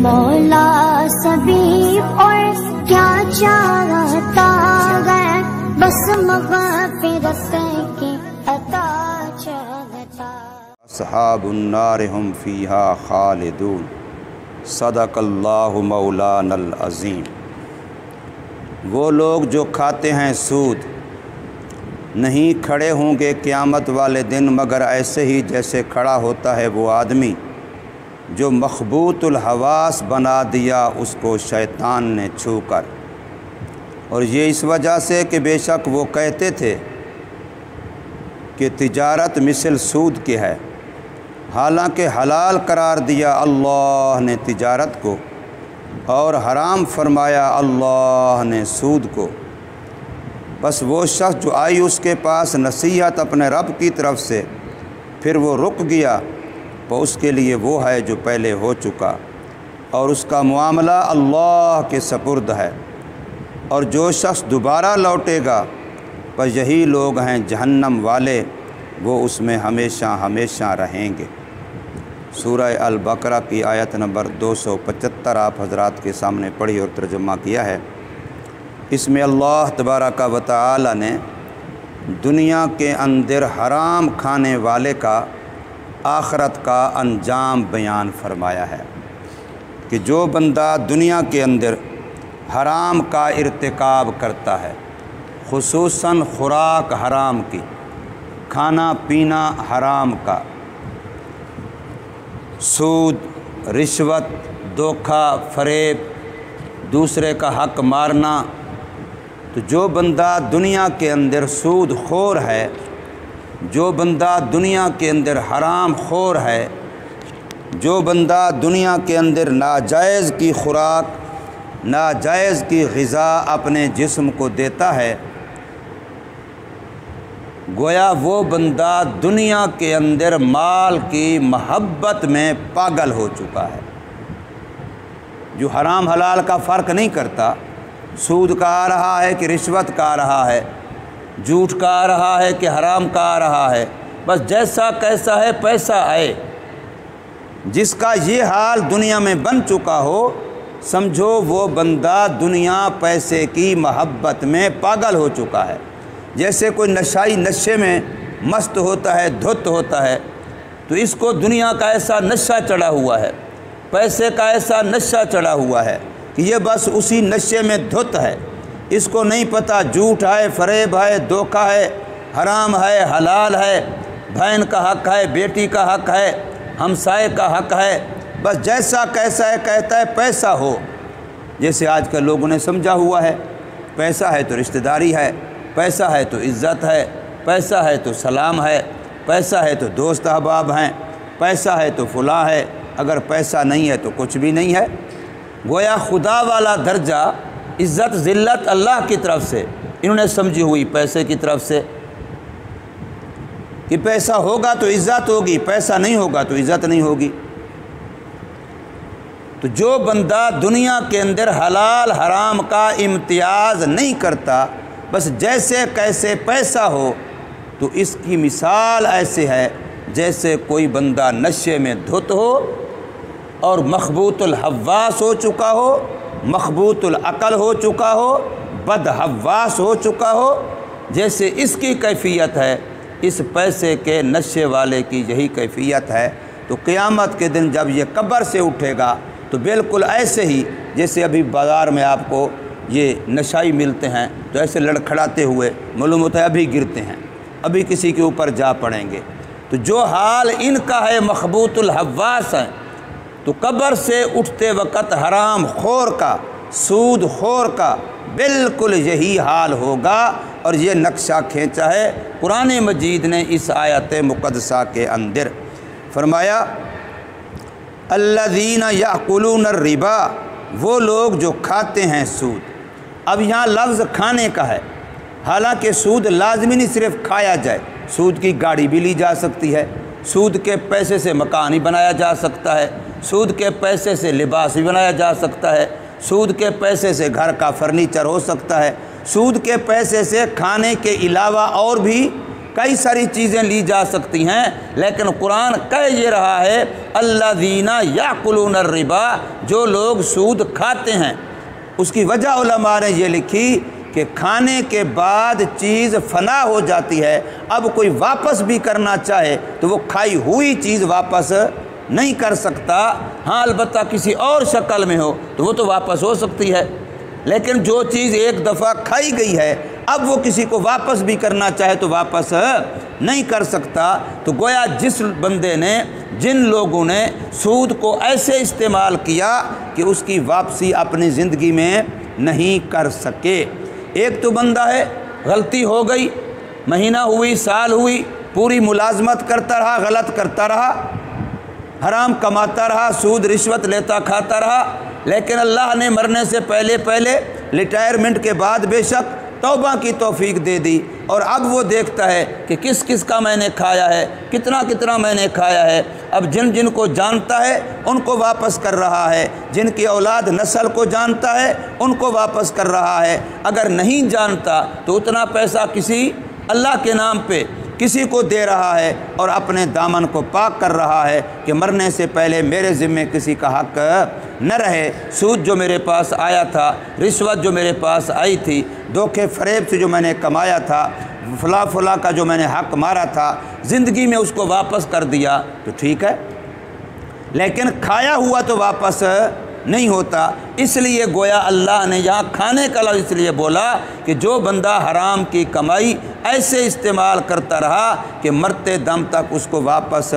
مولا سبھی اور کیا چاہتا ہے، بس مغفرت کی عطا چاہتا۔ اصحاب النار هم فیہا خالدون، صدق اللہ مولانا العظیم۔ وہ لوگ جو کھاتے ہیں سود نہیں کھڑے ہوں گے قیامت والے دن مگر ایسے ہی جیسے کھڑا ہوتا ہے وہ آدمی جو مخبوط الحواس بنا دیا اس کو شیطان نے چھو کر۔ اور یہ اس وجہ سے کہ بے شک وہ کہتے تھے کہ تجارت مثل سود کی ہے، حالانکہ حلال قرار دیا اللہ نے تجارت کو اور حرام فرمایا اللہ نے سود کو۔ بس وہ شخص جو آئی اس کے پاس نصیحت اپنے رب کی طرف سے، پھر وہ رک گیا، تو اس کے لیے وہ ہے جو پہلے ہو چکا، اور اس کا معاملہ اللہ کے سپرد ہے۔ اور جو شخص دوبارہ لوٹے گا بس یہی لوگ ہیں جہنم والے، وہ اس میں ہمیشہ ہمیشہ رہیں گے۔ سورہ البقرہ کی آیت نمبر 275 آپ حضرات کے سامنے پڑھی اور ترجمہ کیا ہے۔ اس میں اللہ تبارک و تعالی نے دنیا کے اندر حرام کھانے والے کا آخرت کا انجام بیان فرمایا ہے کہ جو بندہ دنیا کے اندر حرام کا ارتکاب کرتا ہے، خصوصاً خوراک حرام کی، کھانا پینا حرام کا، سود، رشوت، دھوکہ، فریب، دوسرے کا حق مارنا، تو جو بندہ دنیا کے اندر سود خور ہے، جو بندہ دنیا کے اندر حرام خور ہے، جو بندہ دنیا کے اندر ناجائز کی خوراک، ناجائز کی غذا اپنے جسم کو دیتا ہے، گویا وہ بندہ دنیا کے اندر مال کی محبت میں پاگل ہو چکا ہے۔ جو حرام حلال کا فرق نہیں کرتا، سود کا آ رہا ہے کہ رشوت کا آ رہا ہے، جھوٹ کا آ رہا ہے کہ حرام کا آ رہا ہے، بس جیسا کیسا ہے پیسہ آئے۔ جس کا یہ حال دنیا میں بن چکا ہو، سمجھو وہ بندہ دنیا پیسے کی محبت میں پاگل ہو چکا ہے۔ جیسے کوئی نشائی نشے میں مست ہوتا ہے، دھت ہوتا ہے، تو اس کو دنیا کا ایسا نشہ چڑھا ہوا ہے، پیسے کا ایسا نشہ چڑھا ہوا ہے کہ یہ بس اسی نشے میں دھت ہے۔ اس کو نہیں پتہ جھوٹ ہے، فریب ہے، دھوکہ ہے، حرام ہے، حلال ہے، بہن کا حق ہے، بیٹی کا حق ہے، ہمسائے کا حق ہے، بس جیسا کیسا ہے کہتا ہے پیسہ ہو۔ جیسے آج کل لوگوں نے سمجھا ہوا ہے، پیسہ ہے تو رشتہ داری ہے، پیسہ ہے تو عزت ہے، پیسہ ہے تو سلام ہے، پیسہ ہے تو دوست احباب ہیں، پیسہ ہے تو فلاں ہے، اگر پیسہ نہیں ہے تو کچھ بھی نہیں ہے۔ گویا خدا والا درجہ، عزت ذلت اللہ کی طرف سے انہوں نے سمجھی ہوئی، پیسے کی طرف سے کہ پیسہ ہوگا تو عزت ہوگی، پیسہ نہیں ہوگا تو عزت نہیں ہوگی۔ تو جو بندہ دنیا کے اندر حلال حرام کا امتیاز نہیں کرتا، بس جیسے کیسے پیسہ ہو، تو اس کی مثال ایسے ہے جیسے کوئی بندہ نشے میں دھت ہو اور مخبوط الحواس ہو چکا ہو، مخبوط العقل ہو چکا ہو، بدحواس ہو چکا ہو۔ جیسے اس کی کیفیت ہے، اس پیسے کے نشے والے کی یہی کیفیت ہے۔ تو قیامت کے دن جب یہ قبر سے اٹھے گا تو بالکل ایسے ہی جیسے ابھی بازار میں آپ کو یہ نشائی ملتے ہیں تو ایسے لڑکھڑاتے ہوئے معلوم ہوتا ہے ابھی گرتے ہیں، ابھی کسی کے اوپر جا پڑیں گے۔ تو جو حال ان کا ہے مخبوط الحواس ہیں، تو قبر سے اٹھتے وقت حرام خور کا، سود خور کا بالکل یہی حال ہوگا۔ اور یہ نقشہ کھینچا ہے قرآن مجید نے اس آیت مقدسہ کے اندر۔ فرمایا الذین یأکلون الربا، وہ لوگ جو کھاتے ہیں سود۔ اب یہاں لفظ کھانے کا ہے، حالانکہ سود لازمی نہیں صرف کھایا جائے، سود کی گاڑی بھی لی جا سکتی ہے، سود کے پیسے سے مکان ہی بنایا جا سکتا ہے، سود کے پیسے سے لباس بھی بنایا جا سکتا ہے، سود کے پیسے سے گھر کا فرنیچر ہو سکتا ہے، سود کے پیسے سے کھانے کے علاوہ اور بھی کئی ساری چیزیں لی جا سکتی ہیں، لیکن قرآن کہہ یہ رہا ہے الذین یاکلون الربا، جو لوگ سود کھاتے ہیں۔ اس کی وجہ علماء نے یہ لکھی کہ کھانے کے بعد چیز فنا ہو جاتی ہے، اب کوئی واپس بھی کرنا چاہے تو وہ کھائی ہوئی چیز واپس نہیں کر سکتا۔ ہاں البتہ کسی اور شکل میں ہو تو وہ تو واپس ہو سکتی ہے، لیکن جو چیز ایک دفعہ کھائی گئی ہے اب وہ کسی کو واپس بھی کرنا چاہے تو واپس نہیں کر سکتا۔ تو گویا جس بندے نے، جن لوگوں نے سود کو ایسے استعمال کیا کہ اس کی واپسی اپنی زندگی میں نہیں کر سکے۔ ایک تو بندہ ہے غلطی ہو گئی، مہینہ ہوئی، سال ہوئی، پوری ملازمت کرتا رہا، غلط کرتا رہا، حرام کماتا رہا، سود رشوت لیتا کھاتا رہا، لیکن اللہ نے مرنے سے پہلے ریٹائرمنٹ کے بعد بے شک توبہ کی توفیق دے دی، اور اب وہ دیکھتا ہے کہ کس کس کا میں نے کھایا ہے، کتنا میں نے کھایا ہے۔ اب جن کو جانتا ہے ان کو واپس کر رہا ہے، جن کی اولاد نسل کو جانتا ہے ان کو واپس کر رہا ہے، اگر نہیں جانتا تو اتنا پیسہ کسی اللہ کے نام پہ کسی کو دے رہا ہے اور اپنے دامن کو پاک کر رہا ہے کہ مرنے سے پہلے میرے ذمے کسی کا حق نہ رہے۔ سود جو میرے پاس آیا تھا، رشوت جو میرے پاس آئی تھی، دھوکے فریب سے جو میں نے کمایا تھا، فلاں کا جو میں نے حق مارا تھا، زندگی میں اس کو واپس کر دیا تو ٹھیک ہے، لیکن کھایا ہوا تو واپس نہیں ہوتا۔ اس لیے گویا اللہ نے یہاں کھانے کا لفظ اس لیے بولا کہ جو بندہ حرام کی کمائی ایسے استعمال کرتا رہا کہ مرتے دم تک اس کو واپس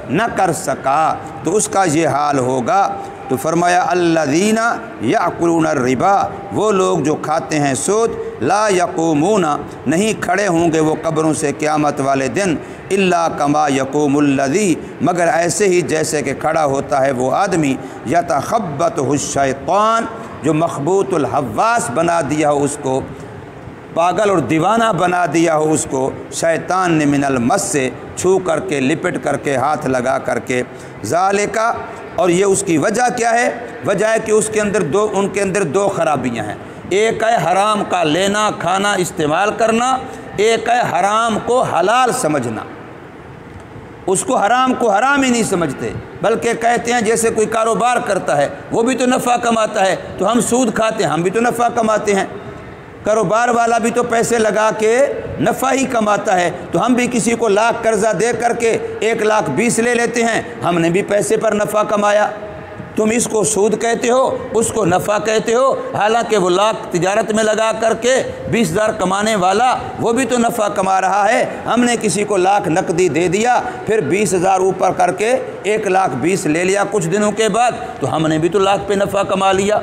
نہ کر سکا تو اس کا یہ حال ہوگا۔ تو فرمایا الذین یاکلون الربا، وہ لوگ جو کھاتے ہیں سود، لا یقومون، نہیں کھڑے ہوں گے وہ قبروں سے قیامت والے دن، الا کما یقوم الذی، مگر ایسے ہی جیسے کہ کھڑا ہوتا ہے وہ آدمی، یتخبطہ الشیطان، جو مخبوط الحواس بنا دیا ہو اس کو، پاگل اور دیوانہ بنا دیا ہو اس کو شیطان نے، من المس سے، چھو کر کے، لپٹ کر کے، ہاتھ لگا کر کے، ذالکا، اور یہ اس کی وجہ کیا ہے؟ وجہ ہے کہ ان کے اندر دو خرابیاں ہیں، ایک ہے حرام کا لینا، کھانا، استعمال کرنا، ایک ہے حرام کو حلال سمجھنا۔ اس کو حرام ہی نہیں سمجھتے، بلکہ کہتے ہیں جیسے کوئی کاروبار کرتا ہے وہ بھی تو نفع کماتا ہے تو ہم سود کھاتے ہیں، ہم بھی تو نفع کماتے ہیں، کاروبار والا بھی تو پیسے لگا کے نفع ہی کماتا ہے، تو ہم بھی کسی کو لاکھ قرضہ دے کر کے 1,20,000 لے لیتے ہیں، ہم نے بھی پیسے پر نفع کمایا۔ تم اس کو سود کہتے ہو، اس کو نفع کہتے ہو، حالانکہ وہ لاکھ تجارت میں لگا کر کے 20,000 کمانے والا وہ بھی تو نفع کما رہا ہے، ہم نے کسی کو لاکھ نقدی دے دیا، پھر 20,000 اوپر کر کے 1,20,000 لے لیا کچھ دنوں کے بعد، تو ہم نے بھی تو لاکھ پہ نفع کما لیا۔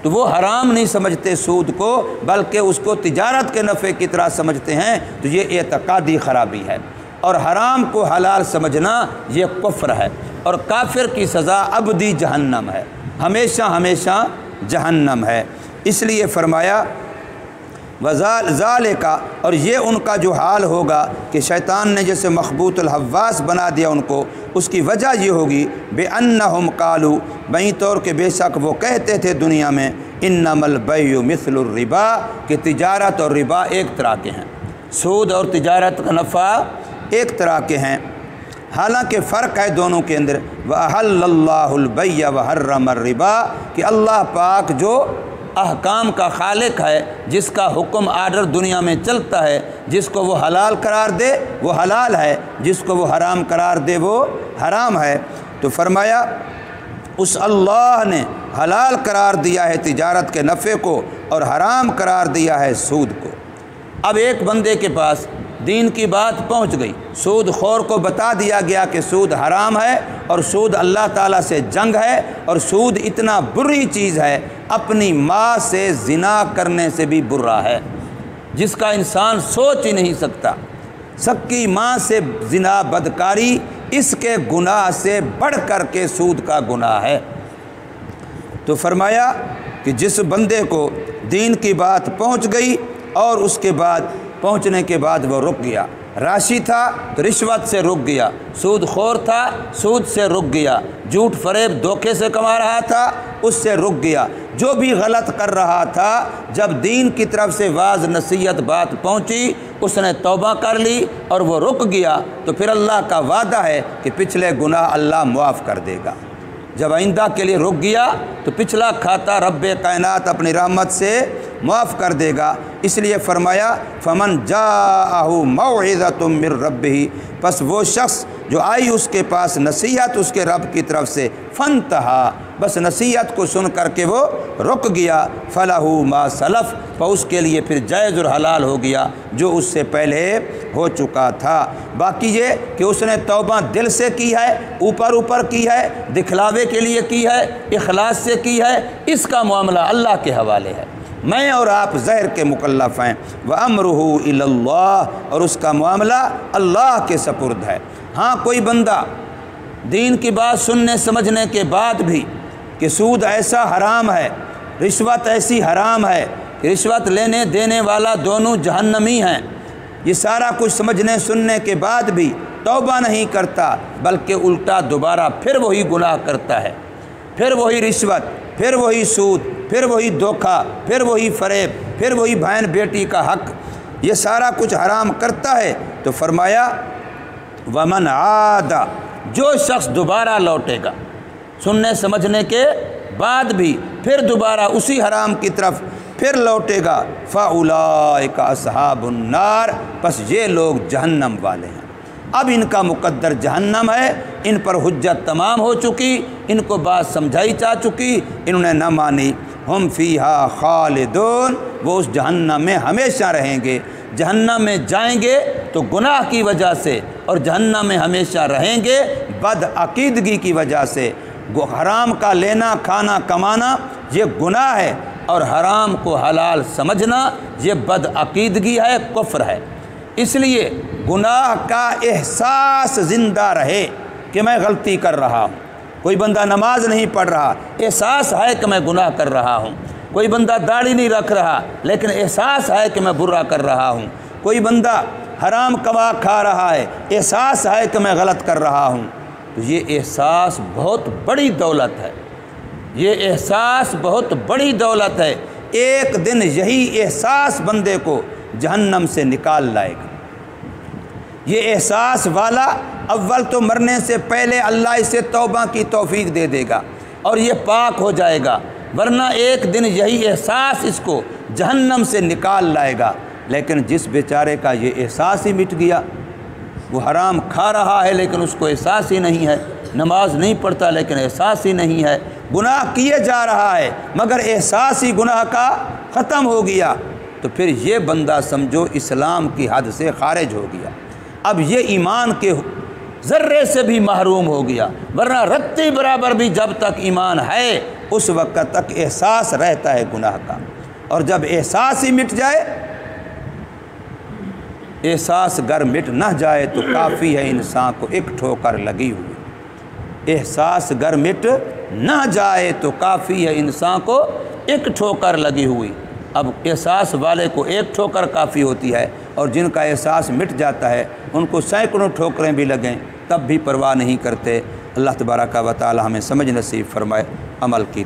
تو وہ حرام نہیں سمجھتے سود کو، بلکہ اس کو تجارت کے نفع کی طرح سمجھتے ہیں، تو یہ اعتقادی خرابی ہے۔ اور حرام کو حلال سمجھنا یہ کفر ہے، اور کافر کی سزا ابدی جہنم ہے، ہمیشہ جہنم ہے۔ اس لیے فرمایا ذالک، اور یہ ان کا جو حال ہوگا کہ شیطان نے جیسے مخبوط الحواس بنا دیا ان کو، اس کی وجہ یہ ہوگی بِأَنَّهُمْ قَالُوا، بیں طور کہ بے شک وہ کہتے تھے دنیا میں، إِنَّمَا الْبَيْعُ مِثْلُ الرِّبَا، کہ تجارت اور ربا ایک طرح کے ہیں، سود اور تجارت کا نفع ایک طرح کے ہیں، حالانکہ فرق ہے دونوں کے اندر۔ وَأَحَلَّ اللَّهُ الْبَيْعَ وَحَرَّمَ الرِّبَا، کہ اللہ پاک جو احکام کا خالق ہے، جس کا حکم آرڈر دنیا میں چلتا ہے، جس کو وہ حلال قرار دے وہ حلال ہے، جس کو وہ حرام قرار دے وہ حرام ہے۔ تو فرمایا اس اللہ نے حلال قرار دیا ہے تجارت کے نفع کو، اور حرام قرار دیا ہے سود کو۔ اب ایک بندے کے پاس دین کی بات پہنچ گئی، سود خور کو بتا دیا گیا کہ سود حرام ہے، اور سود اللہ تعالیٰ سے جنگ ہے، اور سود اتنا بری چیز ہے، اپنی ماں سے زنا کرنے سے بھی برا ہے، جس کا انسان سوچ ہی نہیں سکتا۔ سکی ماں سے زنا بدکاری اس کے گناہ سے بڑھ کر کے سود کا گناہ ہے۔ تو فرمایا کہ جس بندے کو دین کی بات پہنچ گئی اور اس کے بعد پہنچنے کے بعد وہ رک گیا، راشی تھا تو رشوت سے رک گیا، سود خور تھا سود سے رک گیا، جھوٹ فریب دھوکے سے کما رہا تھا اس سے رک گیا، جو بھی غلط کر رہا تھا جب دین کی طرف سے واعظ نصیحت بات پہنچی اس نے توبہ کر لی اور وہ رک گیا، تو پھر اللہ کا وعدہ ہے کہ پچھلے گناہ اللہ معاف کر دے گا۔ جب آئندہ کے لیے رک گیا تو پچھلا کھاتا رب کائنات اپنی رحمت سے معاف کر دے گا۔ اس لیے فرمایا فمن جاءہ موعظۃ من ربہ، پس وہ شخص جو آئی اس کے پاس نصیحت اس کے رب کی طرف سے، فانتہا، بس نصیحت کو سن کر کے وہ رک گیا، فلہ ما سلف، تو اس کے لیے پھر جائز اور حلال ہو گیا جو اس سے پہلے ہو چکا تھا۔ باقی یہ کہ اس نے توبہ دل سے کی ہے، اوپر کی ہے، دکھلاوے کے لیے کی ہے، اخلاص سے کی ہے، اس کا معاملہ اللہ کے حوالے ہے۔ میں اور آپ ظاہر کے مکلف ہیں، وَأَمْرُهُ إِلَى اللَّهِ، اور اس کا معاملہ اللہ کے سپرد ہے۔ ہاں کوئی بندہ دین کی بات سننے سمجھنے کے بعد بھی کہ سود ایسا حرام ہے، رشوت ایسی حرام ہے کہ رشوت لینے دینے والا دونوں جہنمی ہیں، یہ سارا کچھ سمجھنے سننے کے بعد بھی توبہ نہیں کرتا بلکہ الٹا دوبارہ پھر وہی گناہ کرتا ہے، پھر وہی رشوت، پھر وہی سود، پھر وہی دھوکہ، پھر وہی فریب، پھر وہی بہن بیٹی کا حق، یہ سارا کچھ حرام کرتا ہے، تو فرمایا ومن عاد، جو شخص دوبارہ لوٹے گا سننے سمجھنے کے بعد بھی پھر دوبارہ اسی حرام کی طرف پھر لوٹے گا، فاولئک اصحاب النار، پس یہ لوگ جہنم والے ہیں۔ اب ان کا مقدر جہنم ہے، ان پر حجت تمام ہو چکی، ان کو بات سمجھائی جا چکی، انہوں نے نہ مانی، ہم فیہا خالدون، وہ اس جہنم میں ہمیشہ رہیں گے۔ جہنم میں جائیں گے تو گناہ کی وجہ سے، اور جہنم میں ہمیشہ رہیں گے بد عقیدگی کی وجہ سے۔ حرام کا لینا کھانا کمانا یہ گناہ ہے، اور حرام کو حلال سمجھنا یہ بد عقیدگی ہے، کفر ہے۔ اس لیے گناہ کا احساس زندہ رہے کہ میں غلطی کر رہا ہوں۔ کوئی بندہ نماز نہیں پڑھ رہا، احساس ہے کہ میں گناہ کر رہا ہوں۔ کوئی بندہ داڑھی نہیں رکھ رہا لیکن احساس ہے کہ میں برا کر رہا ہوں۔ کوئی بندہ حرام کما کھا رہا ہے، احساس ہے کہ میں غلط کر رہا ہوں۔ تو یہ احساس بہت بڑی دولت ہے، یہ احساس بہت بڑی دولت ہے۔ ایک دن یہی احساس بندے کو جہنم سے نکال لائے گا۔ یہ احساس والا اول تو مرنے سے پہلے اللہ اسے توبہ کی توفیق دے دے گا اور یہ پاک ہو جائے گا، ورنہ ایک دن یہی احساس اس کو جہنم سے نکال لائے گا۔ لیکن جس بیچارے کا یہ احساس ہی مٹ گیا، وہ حرام کھا رہا ہے لیکن اس کو احساس ہی نہیں ہے، نماز نہیں پڑھتا لیکن احساس ہی نہیں ہے، گناہ کیے جا رہا ہے مگر احساس ہی گناہ کا ختم ہو گیا، تو پھر یہ بندہ سمجھو اسلام کی حد سے خارج ہو گیا، اب یہ ایمان کے ذرے سے بھی محروم ہو گیا، ورنہ رتی برابر بھی جب تک ایمان ہے اس وقت تک احساس رہتا ہے گناہ کا، اور جب احساس ہی مٹ جائے، احساس گر مٹ نہ جائے تو کافی ہے انسان کو ایک ٹھوکر لگی ہوئی۔ احساس گر مٹ نہ جائے تو کافی ہے انسان کو ایک ٹھوکر لگی ہوئی۔ اب احساس والے کو ایک ٹھوکر کافی ہوتی ہے، اور جن کا احساس مٹ جاتا ہے ان کو سینکڑوں ٹھوکریں بھی لگیں تب بھی پرواہ نہیں کرتے۔ اللہ تبارک و تعالی ہمیں سمجھ نصیب فرمائے، عمل کی